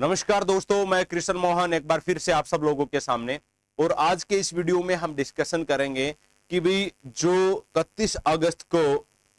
नमस्कार दोस्तों, मैं कृष्ण मोहन एक बार फिर से आप सब लोगों के सामने। और आज के इस वीडियो में हम डिस्कशन करेंगे कि भाई जो 31 अगस्त को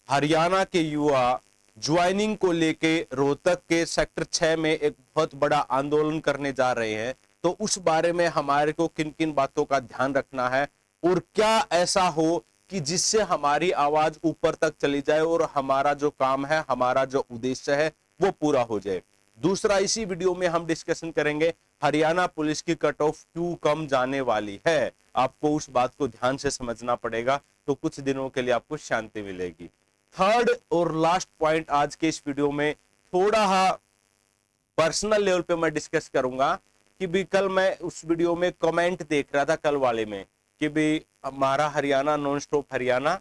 हरियाणा के युवा ज्वाइनिंग को लेके रोहतक के सेक्टर 6 में एक बहुत बड़ा आंदोलन करने जा रहे हैं, तो उस बारे में हमारे को किन किन बातों का ध्यान रखना है और क्या ऐसा हो कि जिससे हमारी आवाज ऊपर तक चली जाए और हमारा जो काम है, हमारा जो उद्देश्य है वो पूरा हो जाए। दूसरा, इसी वीडियो में हम डिस्कशन करेंगे हरियाणा पुलिस की कट ऑफ क्यों कम जाने वाली है। आपको उस बात को ध्यान से समझना पड़ेगा, तो कुछ दिनों के लिए आपको शांति मिलेगी। थर्ड और लास्ट पॉइंट आज के इस वीडियो में थोड़ा पर्सनल लेवल पे मैं डिस्कस करूंगा कि भी कल मैं उस वीडियो में कमेंट देख रहा था, कल वाले में, कि भी हमारा हरियाणा नॉन स्टॉप हरियाणा,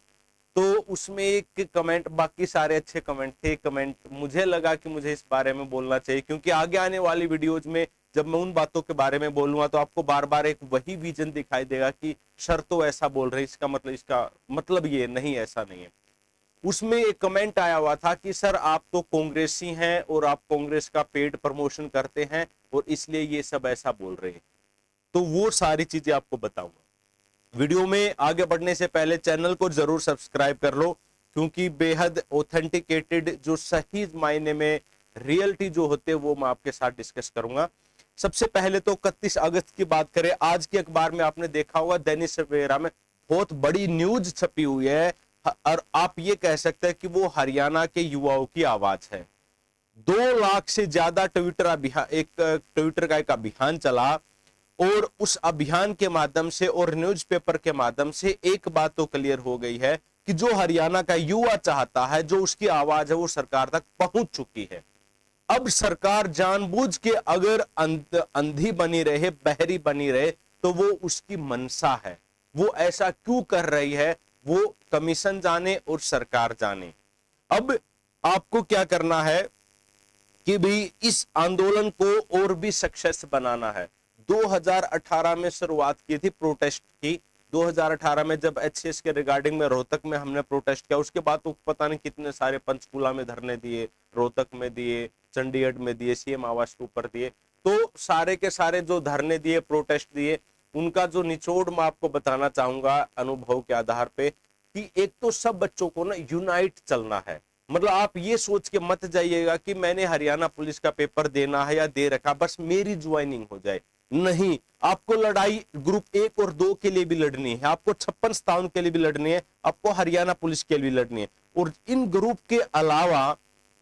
तो उसमें एक कमेंट, बाकी सारे अच्छे कमेंट थे, कमेंट मुझे लगा कि मुझे इस बारे में बोलना चाहिए, क्योंकि आगे आने वाली वीडियोज में जब मैं उन बातों के बारे में बोलूंगा तो आपको बार बार एक वही विजन दिखाई देगा कि सर तो ऐसा बोल रहे, इसका मतलब ये नहीं, ऐसा नहीं है। उसमें एक कमेंट आया हुआ था कि सर आप तो कांग्रेसी हैं और आप कांग्रेस का पेड प्रमोशन करते हैं और इसलिए ये सब ऐसा बोल रहे हैं। तो वो सारी चीजें आपको बताऊंगा। वीडियो में आगे बढ़ने से पहले चैनल को जरूर सब्सक्राइब कर लो, क्योंकि बेहद ऑथेंटिकेटेड जो सही मायने में रियलिटी जो होते हैं वो मैं आपके साथ डिस्कस करूंगा। सबसे पहले तो 31 अगस्त की बात करें, आज के अखबार में आपने देखा होगा, दैनिक सवेरा में बहुत बड़ी न्यूज छपी हुई है और आप ये कह सकते हैं कि वो हरियाणा के युवाओं की आवाज है। 2 लाख से ज्यादा ट्विटर का एक अभियान चला और उस अभियान के माध्यम से और न्यूज़पेपर के माध्यम से एक बात तो क्लियर हो गई है कि जो हरियाणा का युवा चाहता है, जो उसकी आवाज है, वो सरकार तक पहुंच चुकी है। अब सरकार जानबूझ के अगर अंधी बनी रहे, बहरी बनी रहे, तो वो उसकी मनसा है। वो ऐसा क्यों कर रही है, वो कमीशन जाने और सरकार जाने। अब आपको क्या करना है कि भाई इस आंदोलन को और भी सक्सेस बनाना है। 2018 में शुरुआत की थी प्रोटेस्ट की। 2018 में जब एचसीएस के रिगार्डिंग में रोहतक में हमने प्रोटेस्ट किया, उसके बाद तो पता नहीं कितने सारे पंचकूला में धरने दिए, रोहतक में दिए, चंडीगढ़ में दिए, सीएम आवास के ऊपर दिए। तो सारे के सारे जो धरने दिए, प्रोटेस्ट दिए, उनका जो निचोड़ मैं आपको बताना चाहूंगा अनुभव के आधार पे, कि एक तो सब बच्चों को ना यूनाइट चलना है। मतलब आप ये सोच के मत जाइएगा कि मैंने हरियाणा पुलिस का पेपर देना है या दे रखा, बस मेरी ज्वाइनिंग हो जाए। नहीं, आपको लड़ाई ग्रुप 1 और 2 के लिए भी लड़नी है, आपको 56 स्थान के लिए भी लड़नी है, आपको हरियाणा पुलिस के लिए भी लड़नी है। और इन ग्रुप के अलावा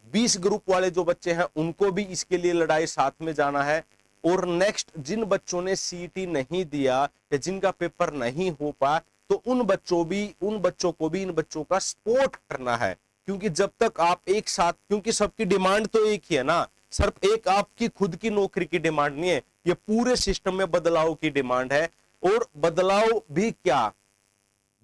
20 ग्रुप वाले जो बच्चे हैं उनको भी इसके लिए लड़ाई साथ में जाना है। और नेक्स्ट, जिन बच्चों ने सीईटी नहीं दिया या जिनका पेपर नहीं हो पाया, तो उन बच्चों को भी इन बच्चों का सपोर्ट करना है। क्योंकि जब तक आप एक साथ, क्योंकि सबकी डिमांड तो एक ही है ना, सिर्फ एक आपकी खुद की नौकरी की डिमांड नहीं है, ये पूरे सिस्टम में बदलाव की डिमांड है। और बदलाव भी क्या,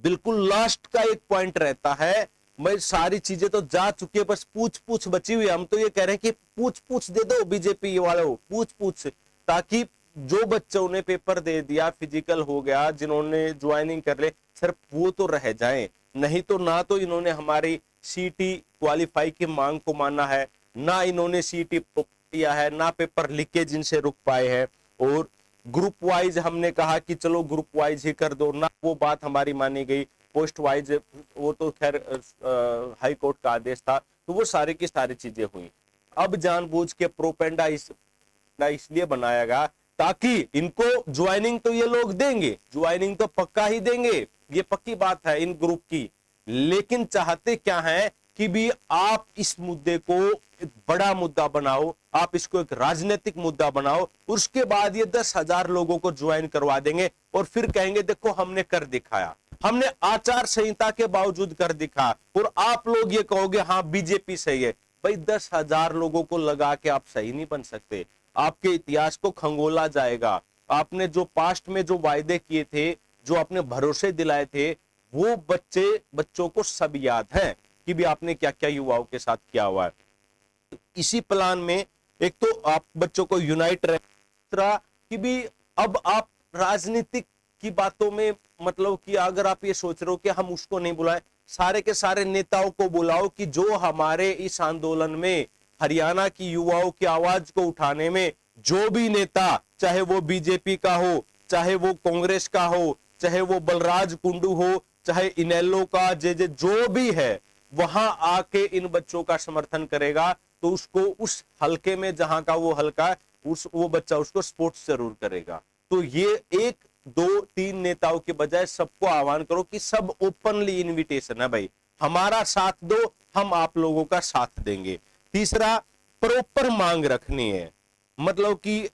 बिल्कुल लास्ट का एक पॉइंट रहता है, मैं सारी चीजें तो जा चुकी है, बस पूछ पूछ बची हुई है। हम तो ये कह रहे हैं कि पूछ पूछ दे दो बीजेपी वालों, पूछ पूछ, ताकि जो बच्चों ने पेपर दे दिया, फिजिकल हो गया, जिन्होंने ज्वाइनिंग कर ले, सिर्फ वो तो रह जाएं। नहीं तो ना तो इन्होंने हमारी सीटी क्वालिफाई की मांग को माना है, ना इन्होंने सीटी किया है, ना पेपर लीकेज इनसे रुक पाए हैं। और ग्रुप वाइज हमने कहा कि चलो ग्रुप वाइज ही कर दो, ना वो बात हमारी मानी गई। पोस्ट वाइज वो तो खैर हाई कोर्ट का आदेश था, तो वो सारी की सारी चीजें हुई। अब जानबूझ के प्रोपेंडा इसलिए बनाया गया ताकि इनको ज्वाइनिंग तो ये लोग देंगे, ज्वाइनिंग तो पक्का ही देंगे, ये पक्की बात है इन ग्रुप की। लेकिन चाहते क्या है कि भी आप इस मुद्दे को एक बड़ा मुद्दा बनाओ, आप इसको एक राजनीतिक मुद्दा बनाओ, उसके बाद ये 10,000 लोगों को ज्वाइन करवा देंगे और फिर कहेंगे देखो हमने कर दिखाया, हमने आचार संहिता के बावजूद कर दिखा। और आप लोग ये कहोगे हाँ बीजेपी सही है। भाई 10,000 लोगों को लगा के आप सही नहीं बन सकते, आपके इतिहास को खंगोला जाएगा। आपने जो पास्ट में जो वायदे किए थे, जो आपने भरोसे दिलाए थे, वो बच्चों को सब याद है कि भी आपने क्या क्या युवाओं के साथ किया हुआ है। इसी प्लान में एक तो आप बच्चों को यूनाइट रहे कि भी अब आप राजनीतिक की बातों में, मतलब कि अगर आप ये सोच रहे हो कि हम उसको नहीं बुलाए, सारे के सारे नेताओं को बुलाओ कि जो हमारे इस आंदोलन में हरियाणा की युवाओं की आवाज को उठाने में जो भी नेता, चाहे वो बीजेपी का हो, चाहे वो कांग्रेस का हो, चाहे वो बलराज कुंडू हो, चाहे इनेलो का जे जो भी है, वहां आके इन बच्चों का समर्थन करेगा तो उसको उस हलके में जहां का वो हलका वो बच्चा उसको स्पोर्ट्स जरूर करेगा। तो ये एक दो तीन नेताओं के बजाय सबको आह्वान करो कि सब ओपनली इनविटेशन है भाई, हमारा साथ दो, हम आप लोगों का साथ देंगे। तीसरा, प्रॉपर मांग रखनी है, मतलब कि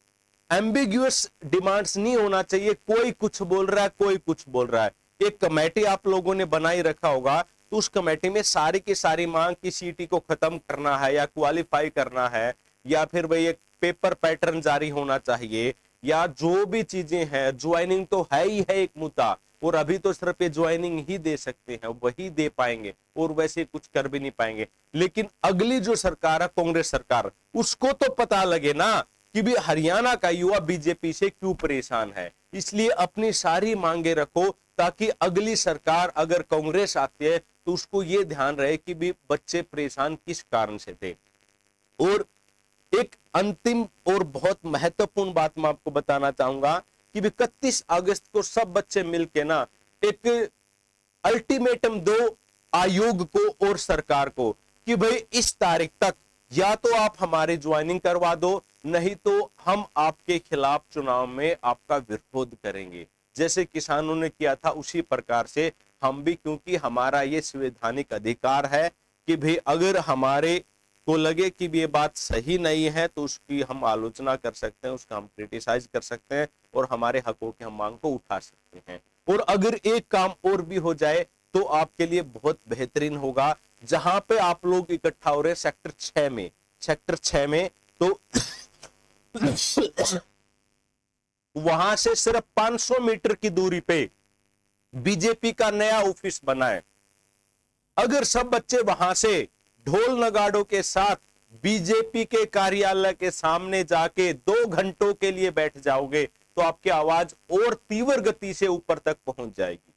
एम्बिग्यूअस डिमांड्स नहीं होना चाहिए, कोई कुछ बोल रहा है कोई कुछ बोल रहा है। एक कमेटी आप लोगों ने बनाई रखा होगा, तो उस कमेटी में सारी की सारी मांग की सीटी को खत्म करना है या क्वालिफाई करना है, या फिर भाई एक पेपर पैटर्न जारी होना चाहिए, या जो भी चीजें हैं, ज्वाइनिंग तो है ही है एक मुद्दा, और अभी तो सिर्फ ये ज्वाइनिंग ही दे सकते हैं, वही दे पाएंगे और वैसे कुछ कर भी नहीं पाएंगे। लेकिन अगली जो सरकार है कांग्रेस सरकार, उसको तो पता लगे ना कि भी हरियाणा का युवा बीजेपी से क्यों परेशान है, इसलिए अपनी सारी मांगे रखो ताकि अगली सरकार अगर कांग्रेस आती है तो उसको ये ध्यान रहे कि भी बच्चे परेशान किस कारण से थे। और एक अंतिम और बहुत महत्वपूर्ण बात मैं आपको बताना चाहूंगा कि 31 अगस्त को सब बच्चे मिलके ना एक अल्टीमेटम दो आयोग को और सरकार को कि भाई इस तारीख तक या तो आप हमारी ज्वाइनिंग करवा दो, नहीं तो हम आपके खिलाफ चुनाव में आपका विरोध करेंगे। जैसे किसानों ने किया था उसी प्रकार से हम भी, क्योंकि हमारा ये संवैधानिक अधिकार है कि भाई अगर हमारे को लगे कि ये बात सही नहीं है तो उसकी हम आलोचना कर सकते हैं, उसका हम क्रिटिसाइज कर सकते हैं और हमारे हकों की हम मांग को उठा सकते हैं। और अगर एक काम और भी हो जाए तो आपके लिए बहुत बेहतरीन होगा, जहां पे आप लोग इकट्ठा हो रहे सेक्टर 6 में तो वहां से सिर्फ 500 मीटर की दूरी पे बीजेपी का नया ऑफिस बना है। अगर सब बच्चे वहां से ढोल नगाड़ों के साथ बीजेपी के कार्यालय के सामने जाके 2 घंटों के लिए बैठ जाओगे तो आपकी आवाज और तीव्र गति से ऊपर तक पहुंच जाएगी।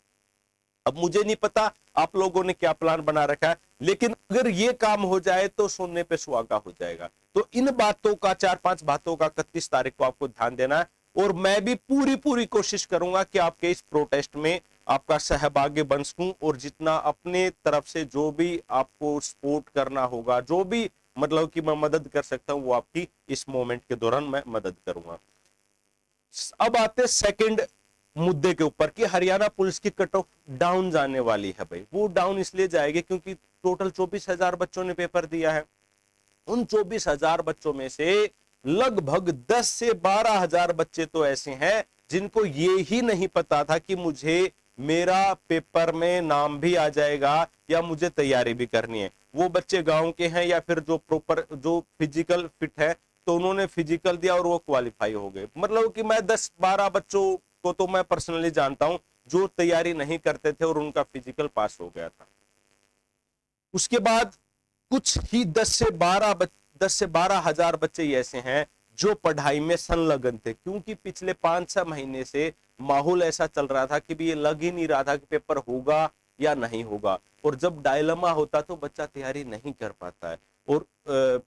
अब मुझे नहीं पता आप लोगों ने क्या प्लान बना रखा है, लेकिन अगर ये काम हो जाए तो सोने पे सुहागा हो जाएगा। तो इन बातों का 4-5 बातों का 31 तारीख को आपको ध्यान देना है, और मैं भी पूरी कोशिश करूंगा कि आपके इस प्रोटेस्ट में आपका सहभागी बन सकूं, और जितना अपने तरफ से जो भी आपको सपोर्ट करना होगा, जो भी मतलब कि मैं मदद कर सकता हूं, वो आपकी इस मोमेंट के दौरान मैं मदद करूंगा। अब आते सेकंड मुद्दे के ऊपर कि हरियाणा पुलिस की कट ऑफ डाउन जाने वाली है। भाई वो डाउन इसलिए जाएगी क्योंकि टोटल 24,000 बच्चों ने पेपर दिया है। उन 24,000 बच्चों में से लगभग 10 से 12,000 बच्चे तो ऐसे हैं जिनको ये ही नहीं पता था कि मुझे मेरा पेपर में नाम भी आ जाएगा या मुझे तैयारी भी करनी है। वो बच्चे गांव के हैं या फिर जो प्रॉपर जो फिजिकल फिट है, तो उन्होंने फिजिकल दिया और वो क्वालिफाई हो गए। मतलब कि मैं 10-12 बच्चों को तो मैं पर्सनली जानता हूं जो तैयारी नहीं करते थे और उनका फिजिकल पास हो गया था। उसके बाद कुछ ही 10 से 12,000 बच्चे ऐसे हैं जो पढ़ाई में संलग्न थे, क्योंकि पिछले 5-6 महीने से माहौल ऐसा चल रहा था कि भी ये लग ही नहीं रहा था कि पेपर होगा या नहीं होगा, और जब डायलेमा होता तो बच्चा तैयारी नहीं कर पाता है, और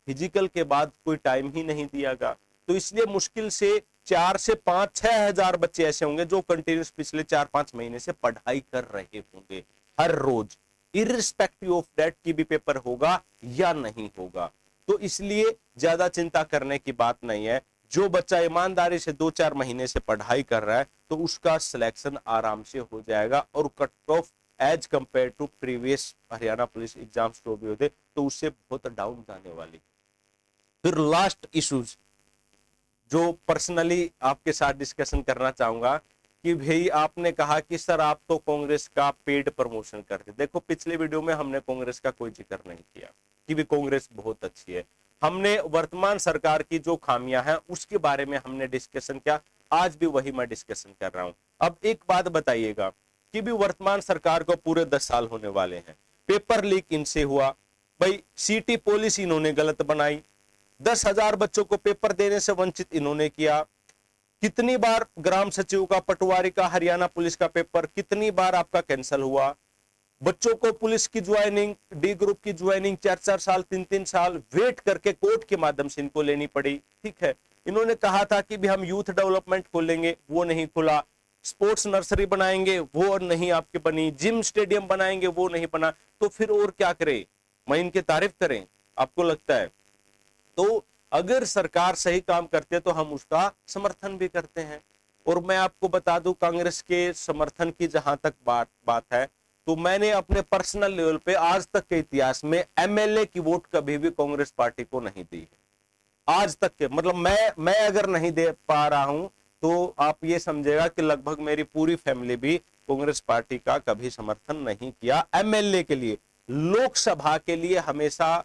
फिजिकल के बाद कोई टाइम ही नहीं दिया गया। तो इसलिए मुश्किल से 4 से 5-6 हजार बच्चे ऐसे होंगे जो कंटिन्यूस पिछले 4-5 महीने से पढ़ाई कर रहे होंगे हर रोज, इररिस्पेक्टिव ऑफ दैट कि भी पेपर होगा या नहीं होगा। तो इसलिए ज्यादा चिंता करने की बात नहीं है। जो बच्चा ईमानदारी से 2-4 महीने से पढ़ाई कर रहा है तो उसका सिलेक्शन आराम से हो जाएगा, और cut off as compare to previous Haryana police exams जो भी होते तो उससे बहुत डाउन जाने वाली। फिर लास्ट इश्यूज जो पर्सनली आपके साथ डिस्कशन करना चाहूंगा कि भाई आपने कहा कि सर आप तो कांग्रेस का पेड प्रमोशन करते। देखो पिछले वीडियो में हमने कांग्रेस का कोई जिक्र नहीं किया कि भी कांग्रेस बहुत अच्छी है। हमने वर्तमान सरकार की जो खामियां हैं उसके बारे में हमने डिस्कशन किया, आज भी वही मैं डिस्कशन कर रहा हूं। अब एक बात बताइएगा कि भी वर्तमान सरकार को पूरे 10 साल होने वाले हैं, पेपर लीक इनसे हुआ, भाई सीटी पॉलिसी इन्होंने गलत बनाई, 10,000 बच्चों को पेपर देने से वंचित इन्होंने किया, कितनी बार ग्राम सचिव का, पटवारी का, हरियाणा पुलिस का पेपर कितनी बार आपका कैंसिल हुआ, बच्चों को पुलिस की ज्वाइनिंग, डी ग्रुप की ज्वाइनिंग 4-4 साल 3-3 साल वेट करके कोर्ट के माध्यम से इनको लेनी पड़ी। ठीक है, इन्होंने कहा था कि भी हम यूथ डेवलपमेंट खोलेंगे, वो नहीं खुला। स्पोर्ट्स नर्सरी बनाएंगे, वो नहीं आपके बनी। जिम स्टेडियम बनाएंगे, वो नहीं बना। तो फिर और क्या करें? मैं इनकी तारीफ करें, आपको लगता है? तो अगर सरकार सही काम करती है तो हम उसका समर्थन भी करते हैं। और मैं आपको बता दूं, कांग्रेस के समर्थन की जहां तक बात है, तो मैंने अपने पर्सनल लेवल पे आज तक के इतिहास में एमएलए की वोट कभी भी कांग्रेस पार्टी को नहीं दी, आज तक के। मतलब मैं अगर नहीं दे पा रहा हूं तो आप ये समझेगा कि लगभग मेरी पूरी फैमिली भी कांग्रेस पार्टी का कभी समर्थन नहीं किया। एमएलए के लिए, लोकसभा के लिए हमेशा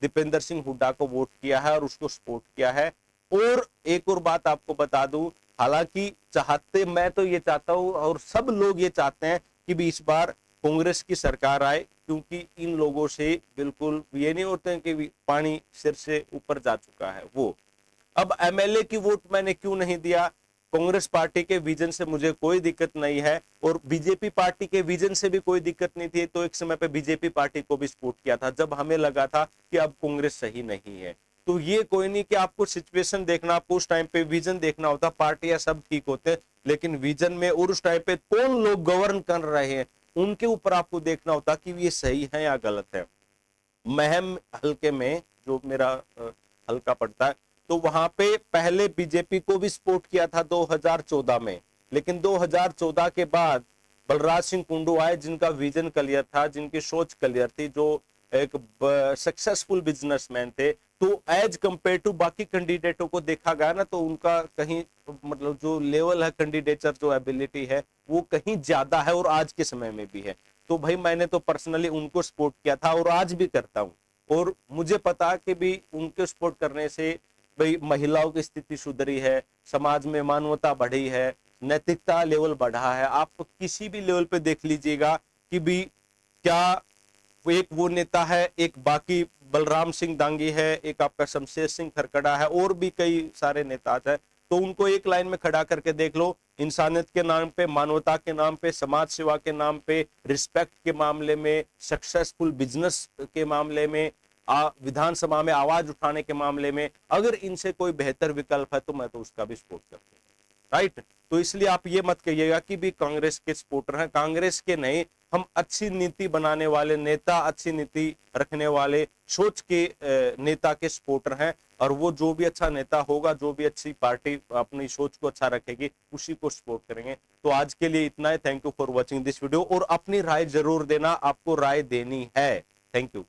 दीपेंद्र सिंह हुड्डा को वोट किया है और उसको सपोर्ट किया है। और एक और बात आपको बता दूं, हालांकि चाहते, मैं तो ये चाहता हूं और सब लोग ये चाहते हैं कि भी इस बार कांग्रेस की सरकार आए, क्योंकि इन लोगों से बिल्कुल ये नहीं होते हैं कि पानी सिर से ऊपर जा चुका है वो। अब एमएलए की वोट मैंने क्यों नहीं दिया? कांग्रेस पार्टी के विजन से मुझे कोई दिक्कत नहीं है और बीजेपी पार्टी के विजन से भी कोई दिक्कत नहीं थी। तो एक समय पे बीजेपी पार्टी को भी सपोर्ट किया था जब हमें लगा था कि अब कांग्रेस सही नहीं है। तो ये कोई नहीं कि आपको सिचुएशन देखना, आपको उस टाइम पे विजन देखना होता। पार्टियां सब ठीक होते, लेकिन विजन में और उस टाइम पे कौन लोग गवर्न कर रहे हैं उनके ऊपर आपको देखना होता कि ये सही है या गलत है। महम हल्के में जो मेरा हल्का पड़ता है, तो वहां पे पहले बीजेपी को भी सपोर्ट किया था 2014 में, लेकिन 2014 के बाद बलराज सिंह कुंडू आए, जिनका विजन क्लियर था, जिनकी सोच क्लियर थी, जो एक सक्सेसफुल बिजनेसमैन थे। तो एज कंपेयर टू बाकी कैंडिडेटों को देखा गया ना, तो उनका कहीं मतलब जो लेवल है कैंडिडेचर, जो एबिलिटी है, वो कहीं ज्यादा है और आज के समय में भी है। तो भाई मैंने तो पर्सनली उनको सपोर्ट किया था और आज भी करता हूं। और मुझे पता कि भी उनके सपोर्ट करने से भाई महिलाओं की स्थिति सुधरी है, समाज में मानवता बढ़ी है, नैतिकता लेवल बढ़ा है। आप किसी भी लेवल पे देख लीजिएगा कि भी क्या एक वो नेता है, एक बाकी बलराम सिंह दांगी है, एक आपका शमशेर सिंह खरकड़ा है, और भी कई सारे नेता है। तो उनको एक लाइन में खड़ा करके देख लो, इंसानियत के नाम पे, मानवता के नाम पे, समाज सेवा के नाम पे, रिस्पेक्ट के मामले में, सक्सेसफुल बिजनेस के मामले में, विधानसभा में आवाज उठाने के मामले में, अगर इनसे कोई बेहतर विकल्प है तो मैं तो उसका भी सपोर्ट करता हूँ। राइट? तो इसलिए आप ये मत कहिएगा कि भी कांग्रेस के सपोर्टर हैं, कांग्रेस के नहीं। हम अच्छी नीति बनाने वाले नेता, अच्छी नीति रखने वाले सोच के नेता के सपोर्टर हैं। और वो जो भी अच्छा नेता होगा, जो भी अच्छी पार्टी अपनी सोच को अच्छा रखेगी, उसी को सपोर्ट करेंगे। तो आज के लिए इतना है। Thank you for watching this video. और अपनी राय जरूर देना, आपको राय देनी है। Thank you.